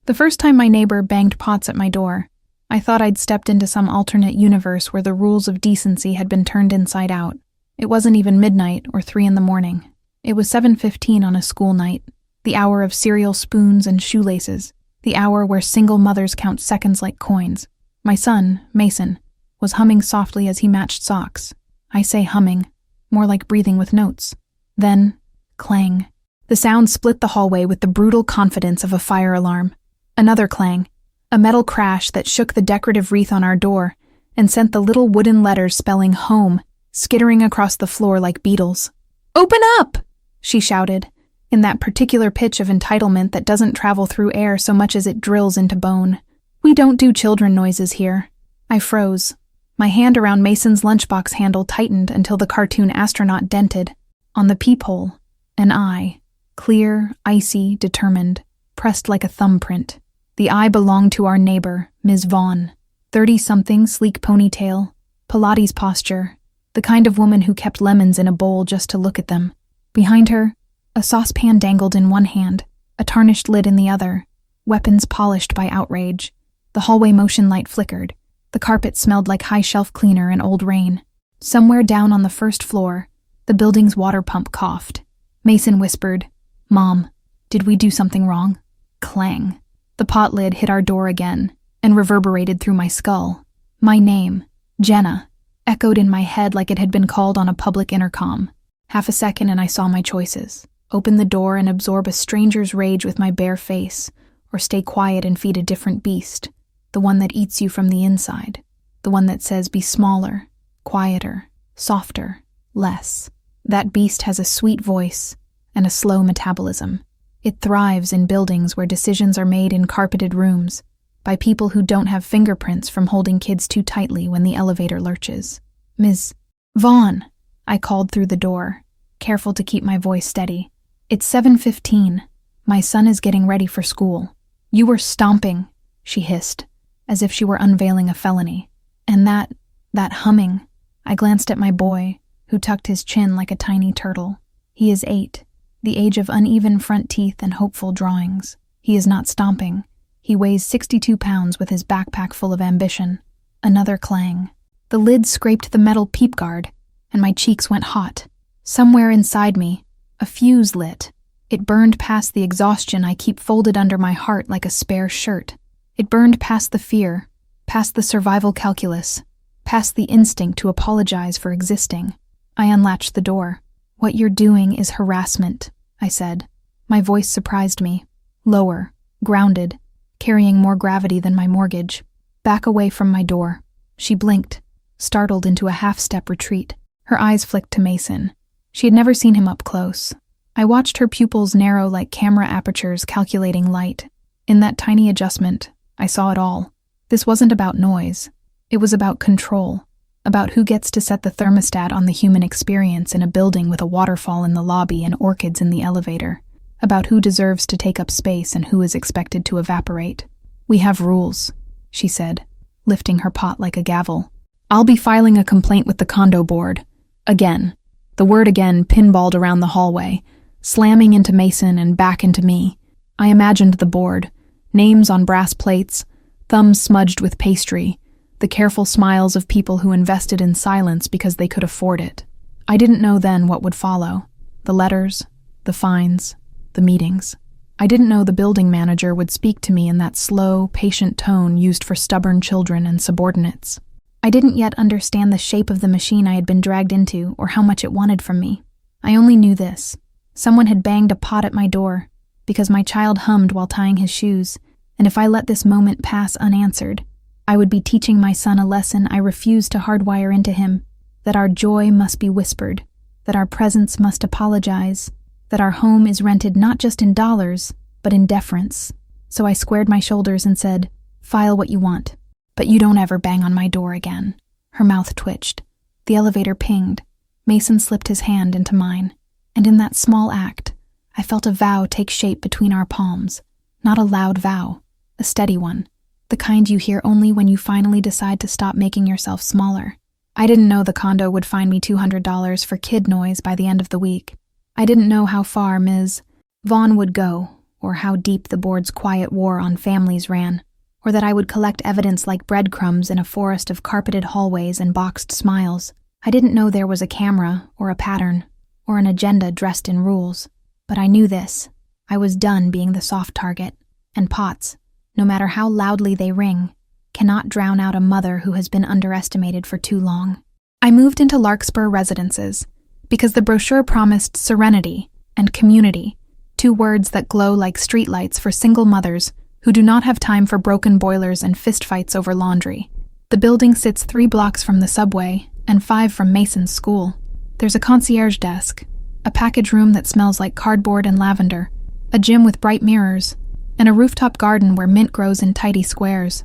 The first time my neighbor banged pots at my door, I thought I'd stepped into some alternate universe where the rules of decency had been turned inside out. It wasn't even midnight or 3 a.m. It was 7:15 on a school night, the hour of cereal spoons and shoelaces, the hour where single mothers count seconds like coins. My son, Mason, was humming softly as he matched socks. I say humming, more like breathing with notes. Then, clang. The sound split the hallway with the brutal confidence of a fire alarm. Another clang, a metal crash that shook the decorative wreath on our door and sent the little wooden letters spelling home skittering across the floor like beetles. "Open up!" she shouted, in that particular pitch of entitlement that doesn't travel through air so much as it drills into bone. "We don't do children noises here." I froze. My hand around Mason's lunchbox handle tightened until the cartoon astronaut dented on the peephole, an eye, clear, icy, determined, pressed like a thumbprint. The eye belonged to our neighbor, Ms. Vaughn, 30-something, sleek ponytail, Pilates posture, the kind of woman who kept lemons in a bowl just to look at them. Behind her, a saucepan dangled in one hand, a tarnished lid in the other, weapons polished by outrage. The hallway motion light flickered. The carpet smelled like high-shelf cleaner and old rain. Somewhere down on the first floor, the building's water pump coughed. Mason whispered, "Mom, did we do something wrong?" Clang. The pot lid hit our door again and reverberated through my skull. My name, Jenna, echoed in my head like it had been called on a public intercom. Half a second and I saw my choices. Open the door and absorb a stranger's rage with my bare face, or stay quiet and feed a different beast, the one that eats you from the inside, the one that says be smaller, quieter, softer, less. That beast has a sweet voice and a slow metabolism. It thrives in buildings where decisions are made in carpeted rooms, by people who don't have fingerprints from holding kids too tightly when the elevator lurches. "Ms. Vaughn," I called through the door, careful to keep my voice steady. "It's 7:15. My son is getting ready for school. You were stomping," she hissed, as if she were unveiling a felony. "And that humming." I glanced at my boy, who tucked his chin like a tiny turtle. He is 8, the age of uneven front teeth and hopeful drawings. He is not stomping. He weighs 62 pounds with his backpack full of ambition. Another clang. The lid scraped the metal peep guard, and my cheeks went hot. Somewhere inside me, a fuse lit. It burned past the exhaustion I keep folded under my heart like a spare shirt. It burned past the fear, past the survival calculus, past the instinct to apologize for existing. I unlatched the door. "What you're doing is harassment," I said. My voice surprised me. Lower, grounded, carrying more gravity than my mortgage. "Back away from my door." She blinked, startled into a half-step retreat. Her eyes flicked to Mason. She had never seen him up close. I watched her pupils narrow like camera apertures calculating light. In that tiny adjustment, I saw it all. This wasn't about noise. It was about control, about who gets to set the thermostat on the human experience in a building with a waterfall in the lobby and orchids in the elevator, about who deserves to take up space and who is expected to evaporate. "We have rules," she said, lifting her pot like a gavel. "I'll be filing a complaint with the condo board." Again. The word again pinballed around the hallway, slamming into Mason and back into me. I imagined the board, names on brass plates, thumbs smudged with pastry, the careful smiles of people who invested in silence because they could afford it. I didn't know then what would follow. The letters, the fines, the meetings. I didn't know the building manager would speak to me in that slow, patient tone used for stubborn children and subordinates. I didn't yet understand the shape of the machine I had been dragged into or how much it wanted from me. I only knew this. Someone had banged a pot at my door because my child hummed while tying his shoes, and if I let this moment pass unanswered, I would be teaching my son a lesson I refused to hardwire into him, that our joy must be whispered, that our presence must apologize, that our home is rented not just in dollars, but in deference. So I squared my shoulders and said, "File what you want, but you don't ever bang on my door again." Her mouth twitched. The elevator pinged. Mason slipped his hand into mine, and in that small act, I felt a vow take shape between our palms. Not a loud vow, a steady one. The kind you hear only when you finally decide to stop making yourself smaller. I didn't know the condo would fine me $200 for kid noise by the end of the week. I didn't know how far Ms. Vaughn would go, or how deep the board's quiet war on families ran, or that I would collect evidence like breadcrumbs in a forest of carpeted hallways and boxed smiles. I didn't know there was a camera, or a pattern, or an agenda dressed in rules. But I knew this. I was done being the soft target, and pots, no matter how loudly they ring, cannot drown out a mother who has been underestimated for too long. I moved into Larkspur Residences because the brochure promised serenity and community, 2 words that glow like streetlights for single mothers who do not have time for broken boilers and fistfights over laundry. The building sits 3 blocks from the subway and 5 from Mason's school. There's a concierge desk, a package room that smells like cardboard and lavender, a gym with bright mirrors, and a rooftop garden where mint grows in tidy squares.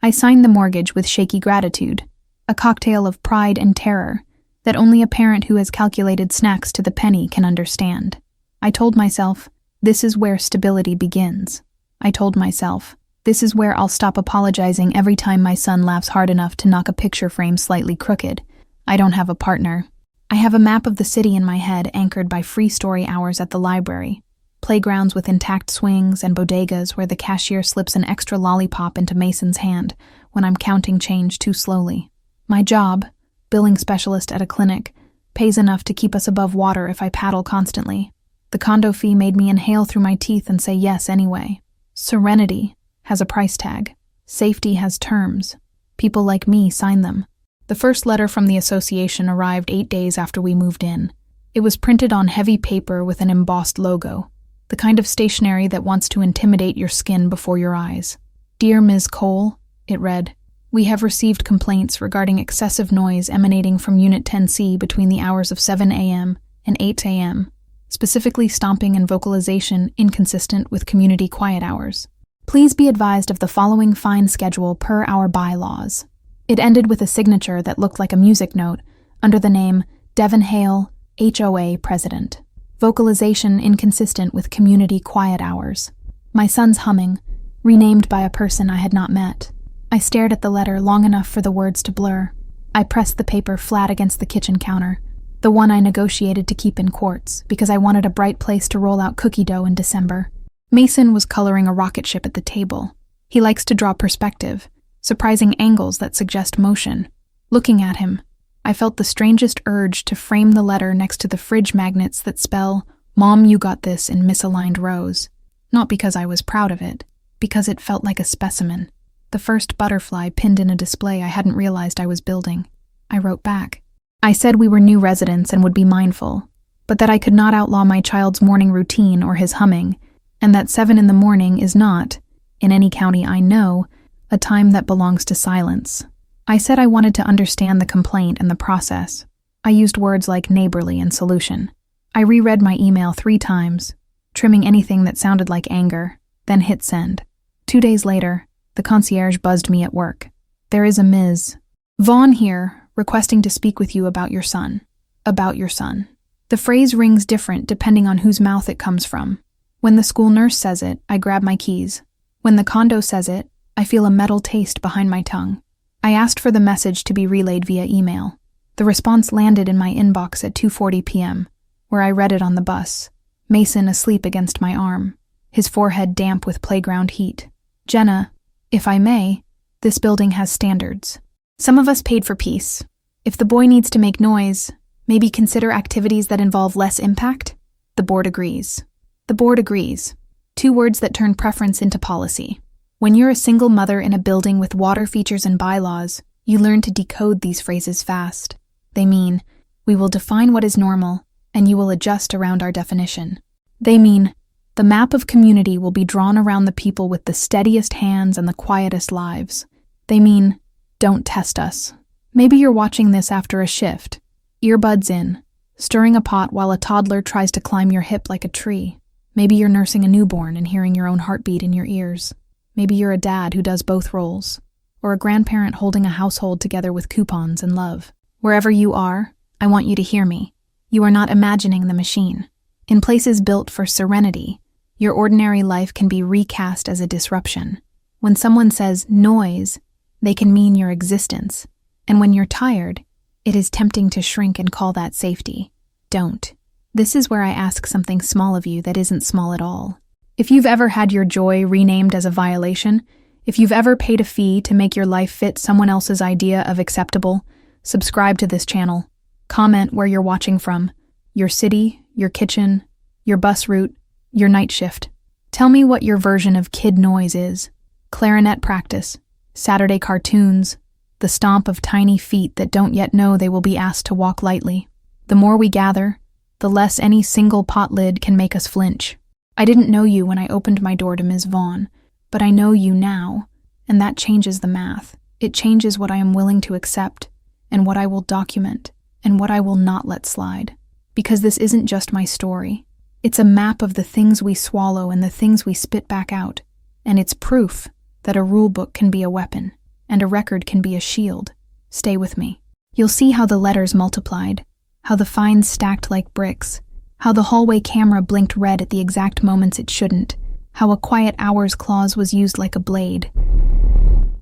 I signed the mortgage with shaky gratitude, a cocktail of pride and terror that only a parent who has calculated snacks to the penny can understand. I told myself, this is where stability begins. I told myself, this is where I'll stop apologizing every time my son laughs hard enough to knock a picture frame slightly crooked. I don't have a partner. I have a map of the city in my head anchored by free story hours at the library, playgrounds with intact swings and bodegas where the cashier slips an extra lollipop into Mason's hand when I'm counting change too slowly. My job, billing specialist at a clinic, pays enough to keep us above water if I paddle constantly. The condo fee made me inhale through my teeth and say yes anyway. Serenity has a price tag. Safety has terms. People like me sign them. The first letter from the association arrived 8 days after we moved in. It was printed on heavy paper with an embossed logo, the kind of stationery that wants to intimidate your skin before your eyes. Dear Ms. Cole, it read, we have received complaints regarding excessive noise emanating from Unit 10C between the hours of 7 a.m. and 8 a.m., specifically stomping and vocalization inconsistent with community quiet hours. Please be advised of the following fine schedule per our bylaws. It ended with a signature that looked like a music note under the name Devon Hale, HOA President. Vocalization inconsistent with community quiet hours. My son's humming, renamed by a person I had not met. I stared at the letter long enough for the words to blur. I pressed the paper flat against the kitchen counter, the one I negotiated to keep in quartz because I wanted a bright place to roll out cookie dough in December. Mason was coloring a rocket ship at the table. He likes to draw perspective, surprising angles that suggest motion. Looking at him, I felt the strangest urge to frame the letter next to the fridge magnets that spell, Mom, you got this in misaligned rows. Not because I was proud of it, because it felt like a specimen. The first butterfly pinned in a display I hadn't realized I was building. I wrote back. I said we were new residents and would be mindful, but that I could not outlaw my child's morning routine or his humming, and that 7 in the morning is not, in any county I know, a time that belongs to silence. I said I wanted to understand the complaint and the process. I used words like neighborly and solution. I reread my email 3 times, trimming anything that sounded like anger, then hit send. 2 days later, the concierge buzzed me at work. There is a Ms. Vaughn here, requesting to speak with you about your son. About your son. The phrase rings different depending on whose mouth it comes from. When the school nurse says it, I grab my keys. When the condo says it, I feel a metal taste behind my tongue. I asked for the message to be relayed via email. The response landed in my inbox at 2:40 p.m., where I read it on the bus. Mason asleep against my arm, his forehead damp with playground heat. Jenna, if I may, this building has standards. Some of us paid for peace. If the boy needs to make noise, maybe consider activities that involve less impact? The board agrees. The board agrees. 2 words that turn preference into policy. When you're a single mother in a building with water features and bylaws, you learn to decode these phrases fast. They mean, we will define what is normal, and you will adjust around our definition. They mean, the map of community will be drawn around the people with the steadiest hands and the quietest lives. They mean, don't test us. Maybe you're watching this after a shift, earbuds in, stirring a pot while a toddler tries to climb your hip like a tree. Maybe you're nursing a newborn and hearing your own heartbeat in your ears. Maybe you're a dad who does both roles, or a grandparent holding a household together with coupons and love. Wherever you are, I want you to hear me. You are not imagining the machine. In places built for serenity, your ordinary life can be recast as a disruption. When someone says noise, they can mean your existence. And when you're tired, it is tempting to shrink and call that safety. Don't. This is where I ask something small of you that isn't small at all. If you've ever had your joy renamed as a violation, if you've ever paid a fee to make your life fit someone else's idea of acceptable, subscribe to this channel. Comment where you're watching from. Your city, your kitchen, your bus route, your night shift. Tell me what your version of kid noise is. Clarinet practice, Saturday cartoons, the stomp of tiny feet that don't yet know they will be asked to walk lightly. The more we gather, the less any single pot lid can make us flinch. I didn't know you when I opened my door to Ms. Vaughn, but I know you now, and that changes the math. It changes what I am willing to accept, and what I will document, and what I will not let slide. Because this isn't just my story. It's a map of the things we swallow and the things we spit back out, and it's proof that a rule book can be a weapon, and a record can be a shield. Stay with me. You'll see how the letters multiplied, how the fines stacked like bricks, how the hallway camera blinked red at the exact moments it shouldn't, how a quiet hours clause was used like a blade.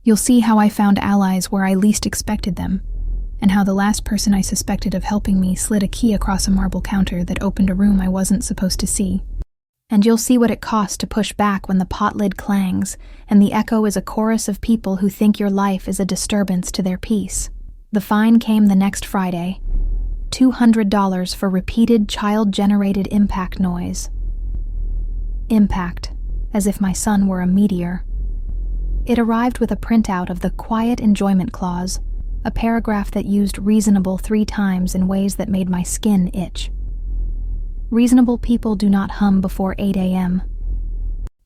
You'll see how I found allies where I least expected them, and how the last person I suspected of helping me slid a key across a marble counter that opened a room I wasn't supposed to see. And you'll see what it costs to push back when the pot lid clangs, and the echo is a chorus of people who think your life is a disturbance to their peace. The fine came the next Friday. $200 for repeated child-generated impact noise. Impact, as if my son were a meteor. It arrived with a printout of the quiet enjoyment clause, a paragraph that used reasonable 3 times in ways that made my skin itch. Reasonable people do not hum before 8 a.m.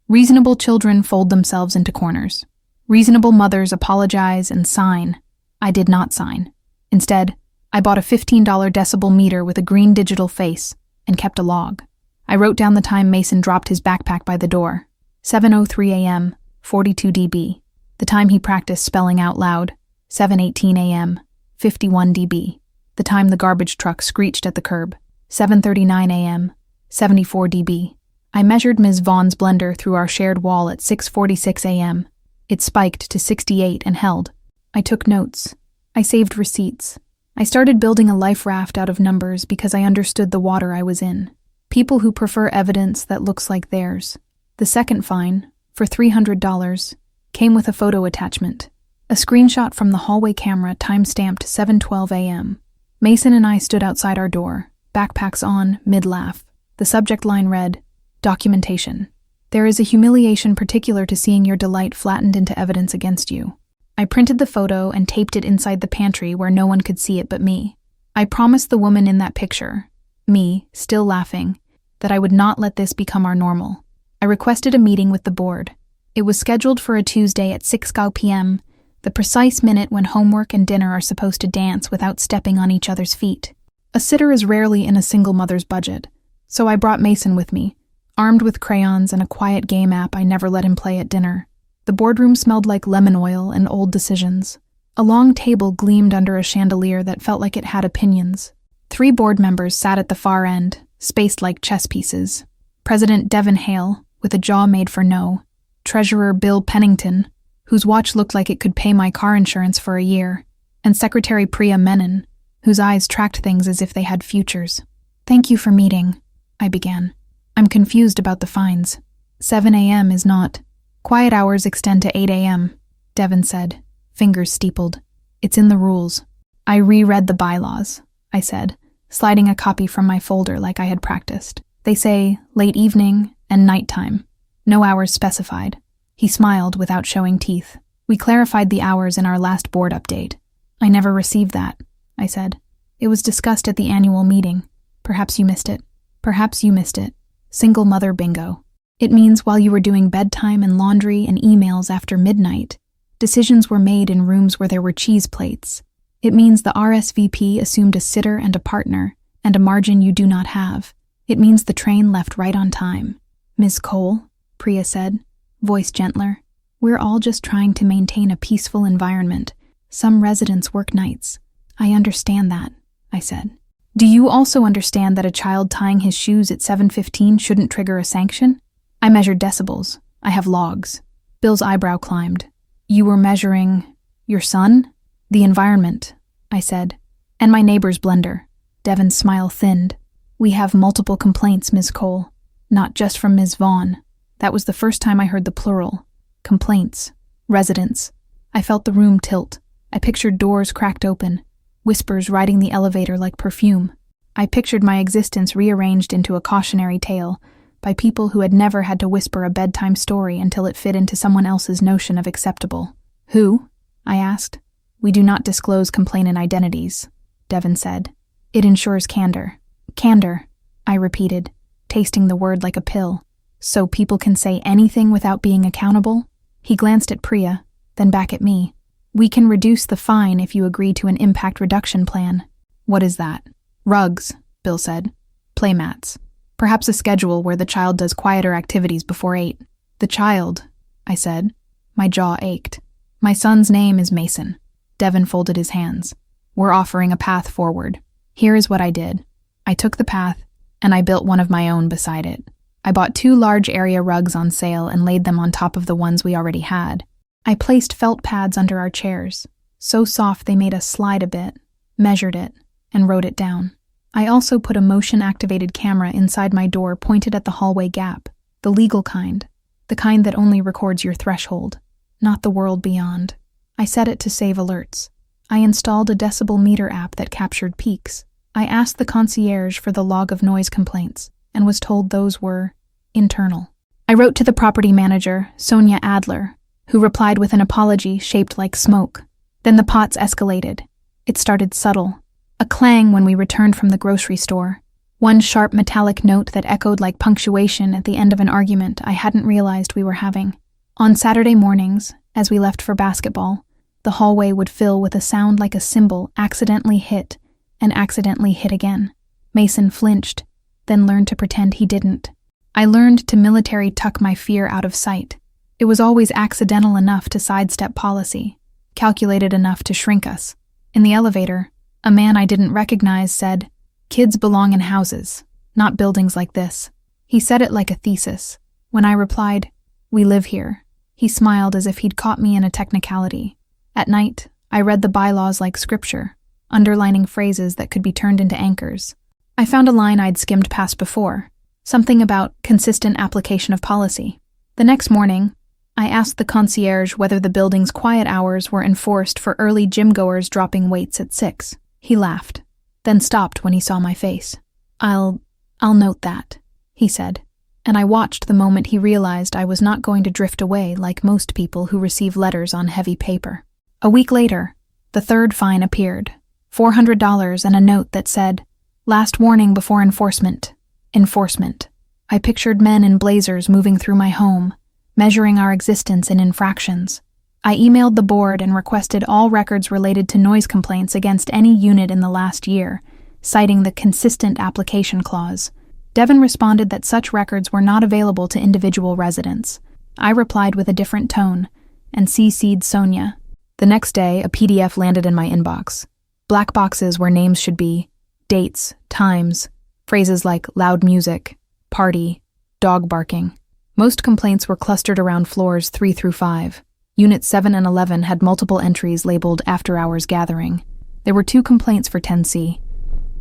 Reasonable children fold themselves into corners. Reasonable mothers apologize and sign. I did not sign. Instead, I bought a $15 decibel meter with a green digital face and kept a log. I wrote down the time Mason dropped his backpack by the door. 7:03 a.m., 42 dB. The time he practiced spelling out loud. 7:18 a.m., 51 dB. The time the garbage truck screeched at the curb. 7:39 a.m., 74 dB. I measured Ms. Vaughn's blender through our shared wall at 6:46 a.m. It spiked to 68 and held. I took notes. I saved receipts. I started building a life raft out of numbers because I understood the water I was in. People who prefer evidence that looks like theirs. The second fine, for $300, came with a photo attachment. A screenshot from the hallway camera time-stamped 7:12 a.m. Mason and I stood outside our door, backpacks on, mid-laugh. The subject line read, "Documentation. There is a humiliation particular to seeing your delight flattened into evidence against you." I printed the photo and taped it inside the pantry where no one could see it but me. I promised the woman in that picture, me, still laughing, that I would not let this become our normal. I requested a meeting with the board. It was scheduled for a Tuesday at 6 p.m., the precise minute when homework and dinner are supposed to dance without stepping on each other's feet. A sitter is rarely in a single mother's budget, so I brought Mason with me, armed with crayons and a quiet game app I never let him play at dinner. The boardroom smelled like lemon oil and old decisions. A long table gleamed under a chandelier that felt like it had opinions. 3 board members sat at the far end, spaced like chess pieces. President Devon Hale, with a jaw made for no. Treasurer Bill Pennington, whose watch looked like it could pay my car insurance for a year. And Secretary Priya Menon, whose eyes tracked things as if they had futures. "Thank you for meeting," I began. "I'm confused about the fines. 7 a.m. is not. Quiet hours extend to 8 a.m., Devon said, fingers steepled. "It's in the rules." "I reread the bylaws," I said, sliding a copy from my folder like I had practiced. "They say late evening and nighttime. No hours specified." He smiled without showing teeth. "We clarified the hours in our last board update." "I never received that," I said. "It was discussed at the annual meeting. Perhaps you missed it." "Perhaps you missed it. Single mother bingo. It means while you were doing bedtime and laundry and emails after midnight, decisions were made in rooms where there were cheese plates. It means the RSVP assumed a sitter and a partner, and a margin you do not have. It means the train left right on time." "Ms. Cole," Priya said, voice gentler, "we're all just trying to maintain a peaceful environment. Some residents work nights. I understand that," I said. "Do you also understand that a child tying his shoes at 7:15 shouldn't trigger a sanction?" I measured decibels. I have logs. Bill's eyebrow climbed. "You were measuring your son?" "The environment," I said. "And my neighbor's blender." Devon's smile thinned. "We have multiple complaints, Ms. Cole. Not just from Ms. Vaughn. That was the first time I heard the plural. Complaints. Residents. I felt the room tilt. I pictured doors cracked open, whispers riding the elevator like perfume. I pictured my existence rearranged into a cautionary tale by people who had never had to whisper a bedtime story until it fit into someone else's notion of acceptable. Who? I asked. We do not disclose complainant identities, Devin said. It ensures candor. Candor, I repeated, tasting the word like a pill. So people can say anything without being accountable? He glanced at Priya, then back at me. We can reduce the fine if you agree to an impact reduction plan. What is that? Rugs, Bill said. Playmats. Perhaps a schedule where the child does quieter activities before 8. The child, I said. My jaw ached. My son's name is Mason. Devin folded his hands. We're offering a path forward. Here is what I did. I took the path, and I built one of my own beside it. I bought 2 large area rugs on sale and laid them on top of the ones we already had. I placed felt pads under our chairs, so soft they made us slide a bit, measured it, and wrote it down. I also put a motion-activated camera inside my door pointed at the hallway gap, the legal kind, the kind that only records your threshold, not the world beyond. I set it to save alerts. I installed a decibel meter app that captured peaks. I asked the concierge for the log of noise complaints and was told those were internal. I wrote to the property manager, Sonia Adler, who replied with an apology shaped like smoke. Then the pots escalated. It started subtle. A clang when we returned from the grocery store. One sharp metallic note that echoed like punctuation at the end of an argument I hadn't realized we were having. On Saturday mornings, as we left for basketball, the hallway would fill with a sound like a cymbal accidentally hit and accidentally hit again. Mason flinched, then learned to pretend he didn't. I learned to military tuck my fear out of sight. It was always accidental enough to sidestep policy, calculated enough to shrink us. In the elevator, a man I didn't recognize said, "Kids belong in houses, not buildings like this." He said it like a thesis. When I replied, "We live here," he smiled as if he'd caught me in a technicality. At night, I read the bylaws like scripture, underlining phrases that could be turned into anchors. I found a line I'd skimmed past before, something about consistent application of policy. The next morning, I asked the concierge whether the building's quiet hours were enforced for early gym-goers dropping weights at 6. He laughed, then stopped when he saw my face. I'll note that, he said, and I watched the moment he realized I was not going to drift away like most people who receive letters on heavy paper. A week later, the third fine appeared, $400 and a note that said, "Last warning before enforcement. Enforcement." I pictured men in blazers moving through my home, measuring our existence in infractions. I emailed the board and requested all records related to noise complaints against any unit in the last year, citing the consistent application clause. Devin responded that such records were not available to individual residents. I replied with a different tone and CC'd Sonia. The next day, a PDF landed in my inbox. Black boxes where names should be, dates, times, phrases like loud music, party, dog barking. Most complaints were clustered around floors 3 through 5. Units 7 and 11 had multiple entries labeled after-hours gathering. There were 2 complaints for 10C.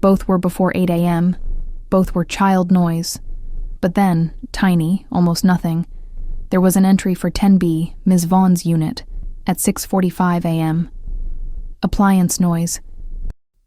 Both were before 8 a.m. Both were child noise. But then, tiny, almost nothing, there was an entry for 10B, Ms. Vaughn's unit, at 6:45 a.m. Appliance noise.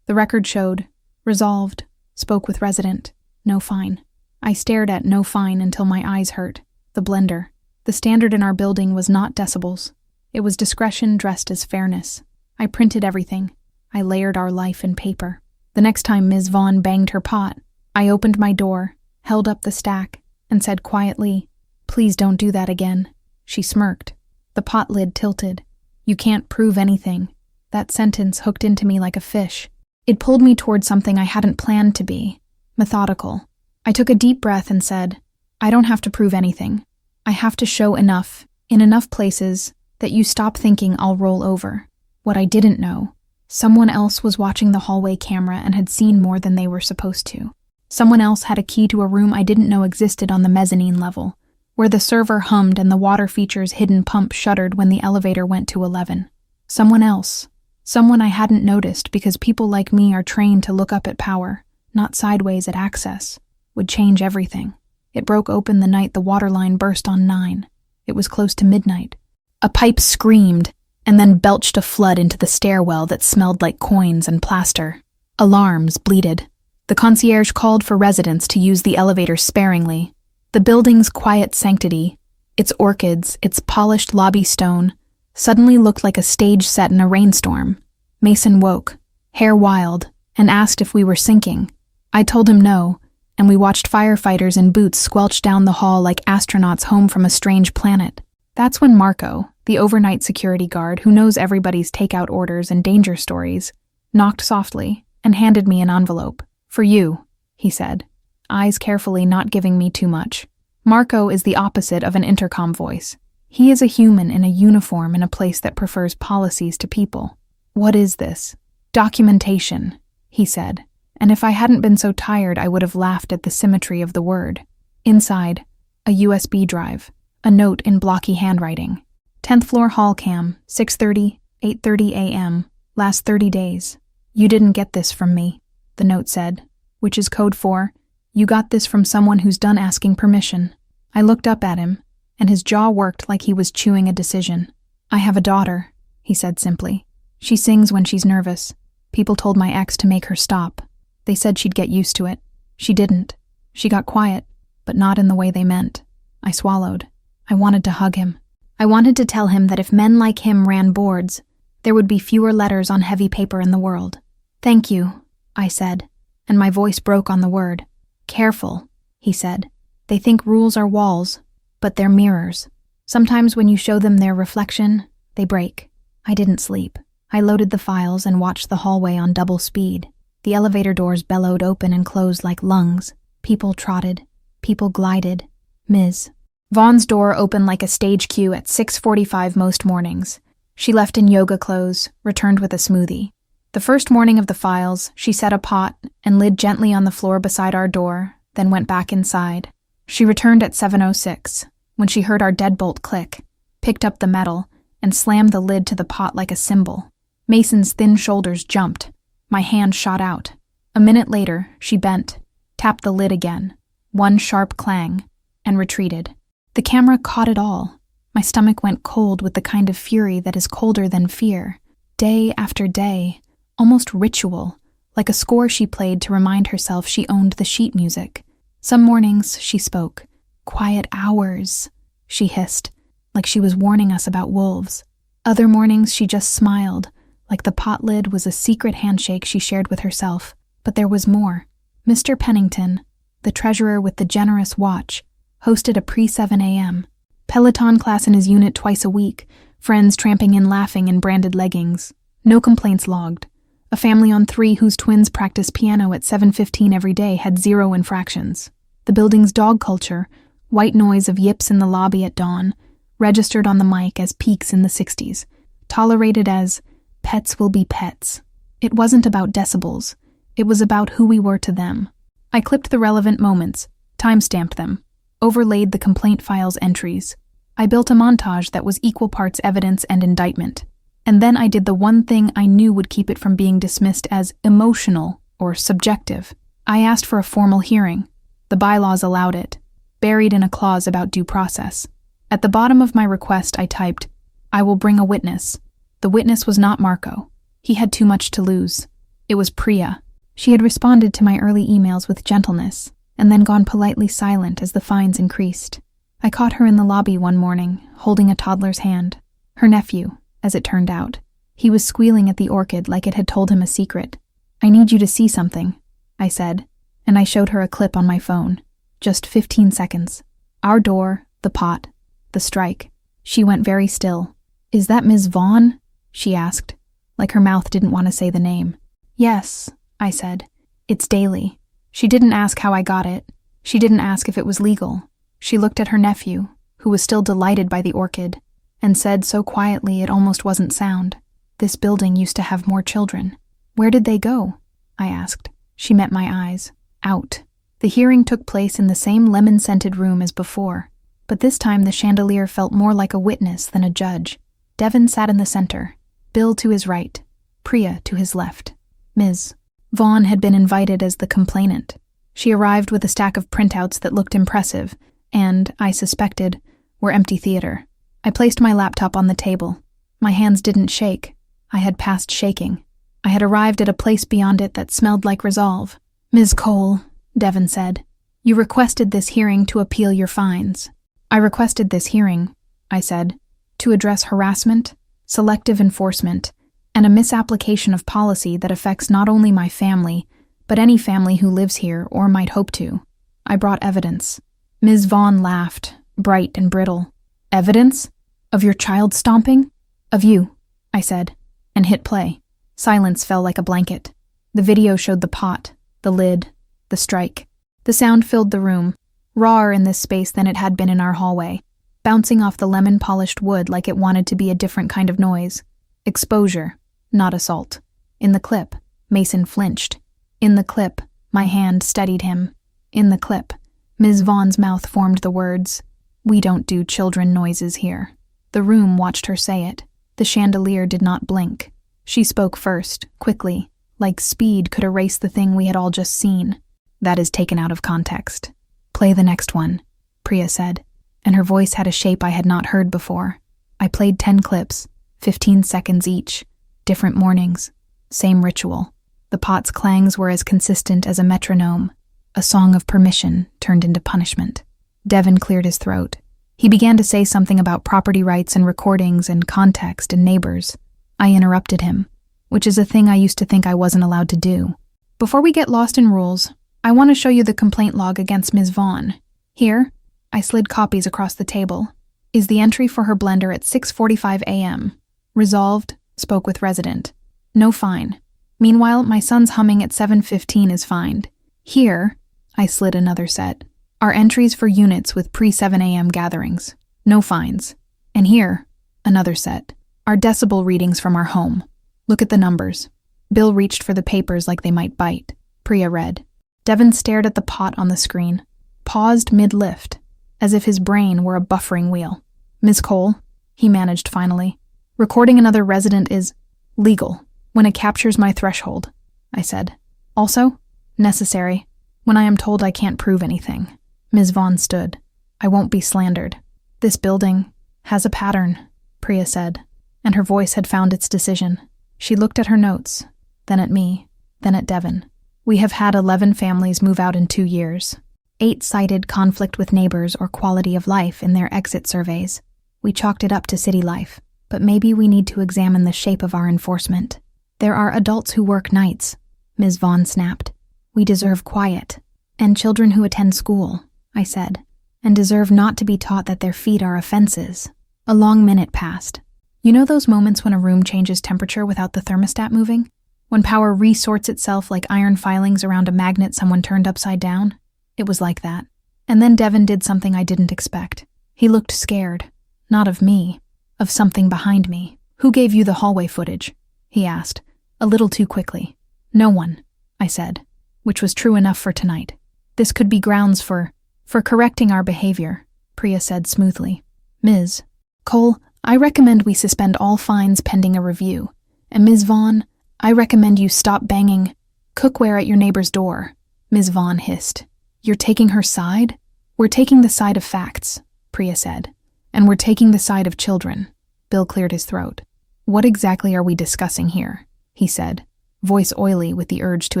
The record showed, resolved, spoke with resident, no fine. I stared at no fine until my eyes hurt. The blender. The standard in our building was not decibels. It was discretion dressed as fairness. I printed everything. I layered our life in paper. The next time Ms. Vaughn banged her pot, I opened my door, held up the stack, and said quietly, "Please don't do that again." She smirked. The pot lid tilted. "You can't prove anything." That sentence hooked into me like a fish. It pulled me toward something I hadn't planned to be, methodical. I took a deep breath and said, "I don't have to prove anything. I have to show enough, in enough places, that you stop thinking I'll roll over." What I didn't know, someone else was watching the hallway camera and had seen more than they were supposed to. Someone else had a key to a room I didn't know existed on the mezzanine level, where the server hummed and the water feature's hidden pump shuddered when the elevator went to 11. Someone else. Someone I hadn't noticed because people like me are trained to look up at power, not sideways at access, would change everything. It broke open the night the water line burst on 9. It was close to midnight. A pipe screamed and then belched a flood into the stairwell that smelled like coins and plaster. Alarms bleated. The concierge called for residents to use the elevator sparingly. The building's quiet sanctity, its orchids, its polished lobby stone, suddenly looked like a stage set in a rainstorm. Mason woke, hair wild, and asked if we were sinking. I told him no, and we watched firefighters in boots squelch down the hall like astronauts home from a strange planet. That's when Marco, the overnight security guard who knows everybody's takeout orders and danger stories, knocked softly and handed me an envelope. "For you," he said, eyes carefully not giving me too much. Marco is the opposite of an intercom voice. He is a human in a uniform in a place that prefers policies to people. "What is this?" "Documentation," he said, and if I hadn't been so tired I would have laughed at the symmetry of the word. Inside, a USB drive, a note in blocky handwriting. 10th floor hall cam, 6:30, 8:30 a.m., last 30 days. "You didn't get this from me," the note said, which is code for, "You got this from someone who's done asking permission." I looked up at him, and his jaw worked like he was chewing a decision. "I have a daughter," he said simply. "She sings when she's nervous. People told my ex to make her stop. They said she'd get used to it. She didn't. She got quiet, but not in the way they meant." I swallowed. I wanted to hug him. I wanted to tell him that if men like him ran boards, there would be fewer letters on heavy paper in the world. "Thank you," I said, and my voice broke on the word. "Careful," he said. "They think rules are walls, but they're mirrors. Sometimes when you show them their reflection, they break." I didn't sleep. I loaded the files and watched the hallway on double speed. The elevator doors bellowed open and closed like lungs. People trotted. People glided. Ms. Vaughn's door opened like a stage queue at 6:45 most mornings. She left in yoga clothes, returned with a smoothie. The first morning of the files, she set a pot and lid gently on the floor beside our door, then went back inside. She returned at 7:06, when she heard our deadbolt click, picked up the metal, and slammed the lid to the pot like a cymbal. Mason's thin shoulders jumped. My hand shot out. A minute later, she bent, tapped the lid again, one sharp clang, and retreated. The camera caught it all. My stomach went cold with the kind of fury that is colder than fear. Day after day, almost ritual, like a score she played to remind herself she owned the sheet music. Some mornings she spoke. "Quiet hours," she hissed, like she was warning us about wolves. Other mornings she just smiled, like the pot lid was a secret handshake she shared with herself. But there was more. Mr. Pennington, the treasurer with the generous watch, hosted a pre-7 a.m. Peloton class in his unit twice a week, friends tramping in laughing in branded leggings. No complaints logged. A family on 3 whose twins practiced piano at 7:15 every day had 0 infractions. The building's dog culture, white noise of yips in the lobby at dawn, registered on the mic as peaks in the 60s, tolerated as pets will be pets. It wasn't about decibels. It was about who we were to them. I clipped the relevant moments, time-stamped them, overlaid the complaint file's entries. I built a montage that was equal parts evidence and indictment. And then I did the one thing I knew would keep it from being dismissed as emotional or subjective. I asked for a formal hearing. The bylaws allowed it, buried in a clause about due process. At the bottom of my request, I typed, "I will bring a witness." The witness was not Marco. He had too much to lose. It was Priya. She had responded to my early emails with gentleness, and then gone politely silent as the fines increased. I caught her in the lobby one morning, holding a toddler's hand. Her nephew, as it turned out. He was squealing at the orchid like it had told him a secret. "I need you to see something," I said, and I showed her a clip on my phone. Just 15 seconds. Our door, the pot, the strike. She went very still. "Is that Ms. Vaughn?" she asked, like her mouth didn't want to say the name. "Yes," I said. "It's Daily." She didn't ask how I got it. She didn't ask if it was legal. She looked at her nephew, who was still delighted by the orchid, and said so quietly it almost wasn't sound, "This building used to have more children." "Where did they go?" I asked. She met my eyes. Out. The hearing took place in the same lemon-scented room as before, but this time the chandelier felt more like a witness than a judge. Devon sat in the center, Bill to his right, Priya to his left. Ms. Vaughn had been invited as the complainant. She arrived with a stack of printouts that looked impressive and, I suspected, were empty theater. I placed my laptop on the table. My hands didn't shake. I had passed shaking. I had arrived at a place beyond it that smelled like resolve. "Ms. Cole," Devon said, "you requested this hearing to appeal your fines." "I requested this hearing," I said, "to address harassment, selective enforcement, and a misapplication of policy that affects not only my family, but any family who lives here or might hope to. I brought evidence." Ms. Vaughn laughed, bright and brittle. "Evidence? Of your child stomping?" "Of you," I said, and hit play. Silence fell like a blanket. The video showed the pot, the lid, the strike. The sound filled the room, rawer in this space than it had been in our hallway, bouncing off the lemon-polished wood like it wanted to be a different kind of noise. Exposure, not assault. In the clip, Mason flinched. In the clip, my hand steadied him. In the clip, Ms. Vaughn's mouth formed the words, "We don't do children noises here." The room watched her say it. The chandelier did not blink. She spoke first, quickly, like speed could erase the thing we had all just seen. "That is taken out of context. Play the next one," Priya said, and her voice had a shape I had not heard before. I played 10 clips, 15 seconds each, different mornings, same ritual. The pot's clangs were as consistent as a metronome, a song of permission turned into punishment. Devon cleared his throat. He began to say something about property rights and recordings and context and neighbors. I interrupted him, which is a thing I used to think I wasn't allowed to do. "Before we get lost in rules, I want to show you the complaint log against Ms. Vaughn. Here," I slid copies across the table, "is the entry for her blender at 6:45 a.m. Resolved, spoke with resident. No fine. Meanwhile, my son's humming at 7:15 is fined. Here," I slid another set, "are entries for units with pre-7 a.m. gatherings. No fines. And here," another set, "are decibel readings from our home. Look at the numbers." Bill reached for the papers like they might bite. Priya read. Devon stared at the pot on the screen, paused mid-lift, as if his brain were a buffering wheel. "Ms. Cole," he managed finally, "recording another resident is legal when it captures my threshold," I said. "Also, necessary when I am told I can't prove anything." Ms. Vaughn stood. "I won't be slandered. This building has a pattern," Priya said, and her voice had found its decision. She looked at her notes, then at me, then at Devon. "We have had 11 families move out in 2 years. 8 cited conflict with neighbors or quality of life in their exit surveys. We chalked it up to city life, but maybe we need to examine the shape of our enforcement. There are adults who work nights," Ms. Vaughn snapped. "We deserve quiet. And children who attend school," I said, "and deserve not to be taught that their feet are offenses." A long minute passed. You know those moments when a room changes temperature without the thermostat moving? When power resorts itself like iron filings around a magnet someone turned upside down? It was like that. And then Devon did something I didn't expect. He looked scared. Not of me. Of something behind me. "Who gave you the hallway footage?" he asked, a little too quickly. "No one," I said, which was true enough for tonight. "This could be grounds for correcting our behavior," Priya said smoothly. "Ms. Cole, I recommend we suspend all fines pending a review. And Ms. Vaughn, I recommend you stop banging cookware at your neighbor's door." Ms. Vaughn hissed. "You're taking her side?" "We're taking the side of facts," Priya said. "And we're taking the side of children." Bill cleared his throat. "What exactly are we discussing here?" he said, voice oily with the urge to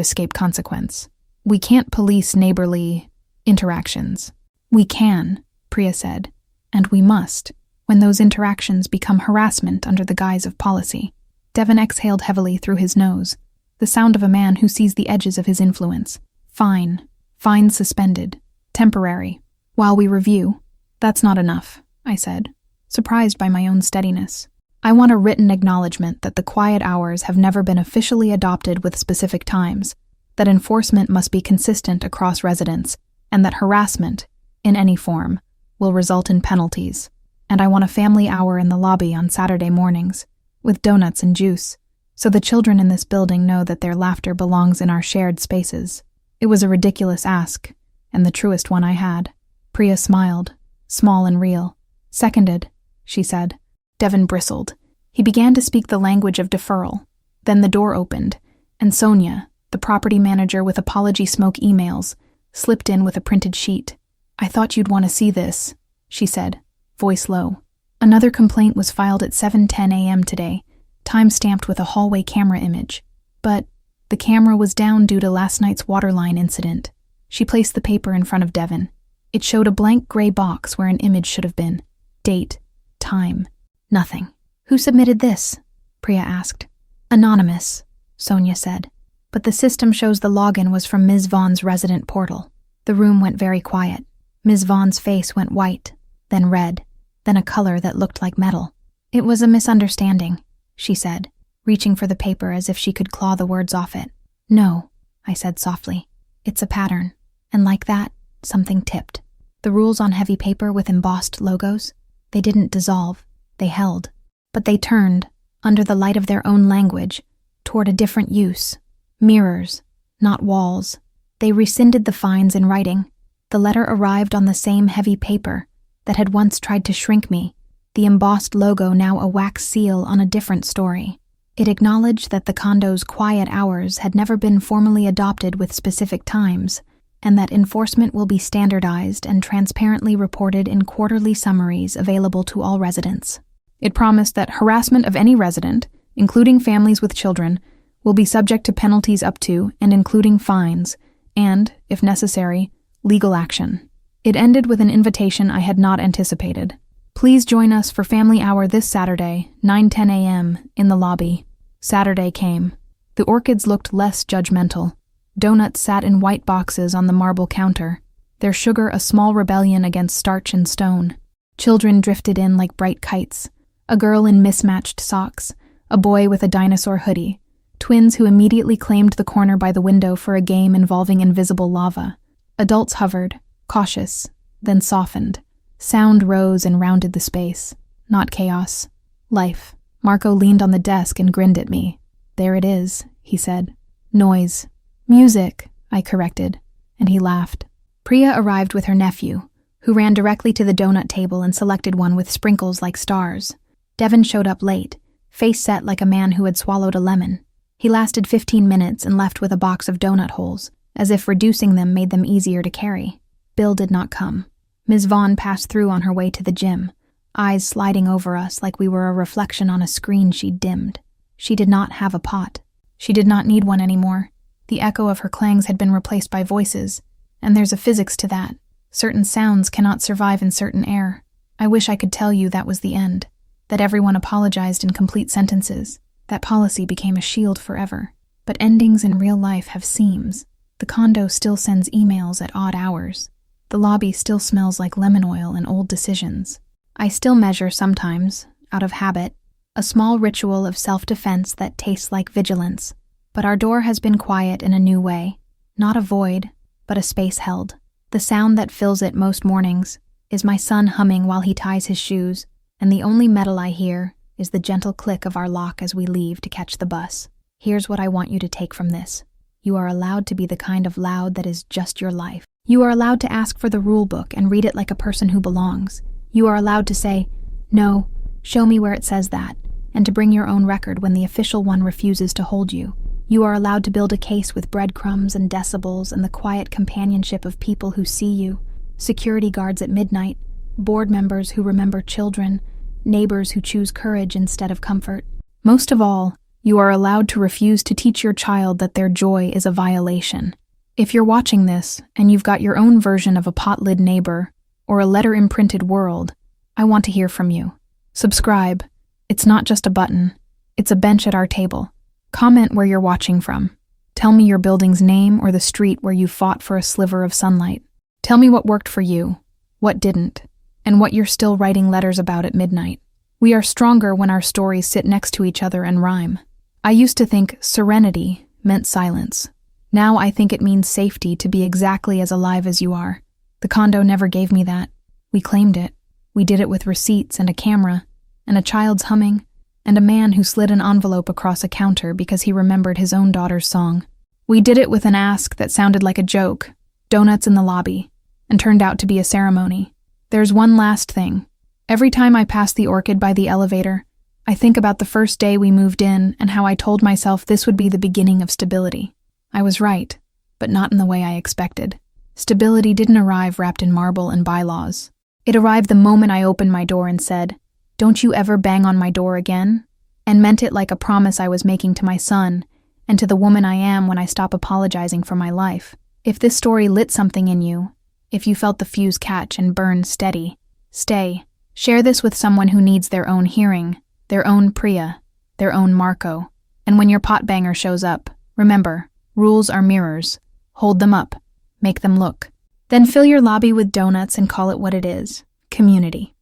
escape consequence. "We can't police neighborly interactions." "We can," Priya said, "and we must, when those interactions become harassment under the guise of policy." Devon exhaled heavily through his nose, the sound of a man who sees the edges of his influence. "Fine. Fine suspended. Temporary. While we review." "That's not enough," I said, surprised by my own steadiness. "I want a written acknowledgement that the quiet hours have never been officially adopted with specific times, that enforcement must be consistent across residents, and that harassment, in any form, will result in penalties. And I want a family hour in the lobby on Saturday mornings, with donuts and juice, so the children in this building know that their laughter belongs in our shared spaces." It was a ridiculous ask, and the truest one I had. Priya smiled, small and real. "Seconded," she said. Devon bristled. He began to speak the language of deferral. Then the door opened, and Sonia, the property manager with apology smoke emails, slipped in with a printed sheet. "I thought you'd want to see this," she said, voice low. Another complaint was filed at 7:10 a.m. today, time-stamped with a hallway camera image. But the camera was down due to last night's waterline incident. She placed the paper in front of Devin. It showed a blank gray box where an image should have been. Date, time, nothing. "Who submitted this?" Priya asked. "Anonymous," Sonia said. "But the system shows the login was from Ms. Vaughn's resident portal." The room went very quiet. Ms. Vaughn's face went white, then red, then a color that looked like metal. "It was a misunderstanding," she said, reaching for the paper as if she could claw the words off it. "No," I said softly. "It's a pattern." And like that, something tipped. The rules on heavy paper with embossed logos, they didn't dissolve, they held. But they turned, under the light of their own language, toward a different use. Mirrors, not walls. They rescinded the fines in writing. The letter arrived on the same heavy paper that had once tried to shrink me, the embossed logo now a wax seal on a different story. It acknowledged that the condo's quiet hours had never been formally adopted with specific times, and that enforcement will be standardized and transparently reported in quarterly summaries available to all residents. It promised that harassment of any resident, including families with children, will be subject to penalties up to and including fines, and, if necessary, legal action. It ended with an invitation I had not anticipated. "Please join us for family hour this Saturday, 9:10 a.m., in the lobby." Saturday came. The orchids looked less judgmental. Donuts sat in white boxes on the marble counter, their sugar a small rebellion against starch and stone. Children drifted in like bright kites, a girl in mismatched socks, a boy with a dinosaur hoodie, twins who immediately claimed the corner by the window for a game involving invisible lava. Adults hovered, cautious, then softened. Sound rose and rounded the space. Not chaos. Life. Marco leaned on the desk and grinned at me. "There it is," he said. "Noise." "Music," I corrected, and he laughed. Priya arrived with her nephew, who ran directly to the donut table and selected one with sprinkles like stars. Devin showed up late, face set like a man who had swallowed a lemon. He lasted 15 minutes and left with a box of donut holes, as if reducing them made them easier to carry. Bill did not come. Ms. Vaughn passed through on her way to the gym, eyes sliding over us like we were a reflection on a screen she'd dimmed. She did not have a pot. She did not need one anymore. The echo of her clangs had been replaced by voices, and there's a physics to that. Certain sounds cannot survive in certain air. I wish I could tell you that was the end, that everyone apologized in complete sentences, that policy became a shield forever. But endings in real life have seams. The condo still sends emails at odd hours. The lobby still smells like lemon oil and old decisions. I still measure sometimes, out of habit, a small ritual of self-defense that tastes like vigilance. But our door has been quiet in a new way. Not a void, but a space held. The sound that fills it most mornings is my son humming while he ties his shoes, and the only metal I hear is the gentle click of our lock as we leave to catch the bus. Here's what I want you to take from this. You are allowed to be the kind of loud that is just your life. You are allowed to ask for the rule book and read it like a person who belongs. You are allowed to say, "No, show me where it says that," and to bring your own record when the official one refuses to hold you. You are allowed to build a case with breadcrumbs and decibels and the quiet companionship of people who see you, security guards at midnight, board members who remember children, neighbors who choose courage instead of comfort. Most of all, you are allowed to refuse to teach your child that their joy is a violation. If you're watching this and you've got your own version of a pot-lid neighbor or a letter-imprinted world, I want to hear from you. Subscribe. It's not just a button. It's a bench at our table. Comment where you're watching from. Tell me your building's name or the street where you fought for a sliver of sunlight. Tell me what worked for you, what didn't, and what you're still writing letters about at midnight. We are stronger when our stories sit next to each other and rhyme. I used to think serenity meant silence. Now I think it means safety to be exactly as alive as you are. The condo never gave me that. We claimed it. We did it with receipts and a camera, and a child's humming, and a man who slid an envelope across a counter because he remembered his own daughter's song. We did it with an ask that sounded like a joke, donuts in the lobby, and turned out to be a ceremony. There's one last thing. Every time I pass the orchid by the elevator, I think about the first day we moved in and how I told myself this would be the beginning of stability. I was right, but not in the way I expected. Stability didn't arrive wrapped in marble and bylaws. It arrived the moment I opened my door and said, "Don't you ever bang on my door again?" and meant it like a promise I was making to my son and to the woman I am when I stop apologizing for my life. If this story lit something in you, if you felt the fuse catch and burn steady, stay. Share this with someone who needs their own hearing, their own Priya, their own Marco. And when your pot banger shows up, remember, rules are mirrors. Hold them up. Make them look. Then fill your lobby with donuts and call it what it is: community.